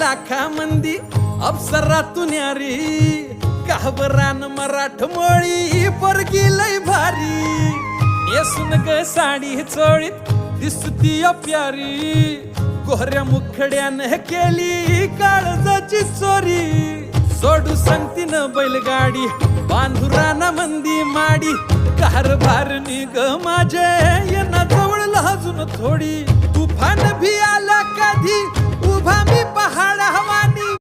लाखा मंदी अप्सरातून यारी काहबरान मराठमोळी पोरगी लय भारी नेसून ग साडी चोळीत दिसती प्यारी कोहऱ्या मुखड्यानं केली काळजाची चोरी सोडू सांगतीन बैलगाडी बांधुराना मंदी माडी कारभार निग माझे येना जवळ लाजून थोडी तुफान भी आला कधी उभा मी पहाड हवानी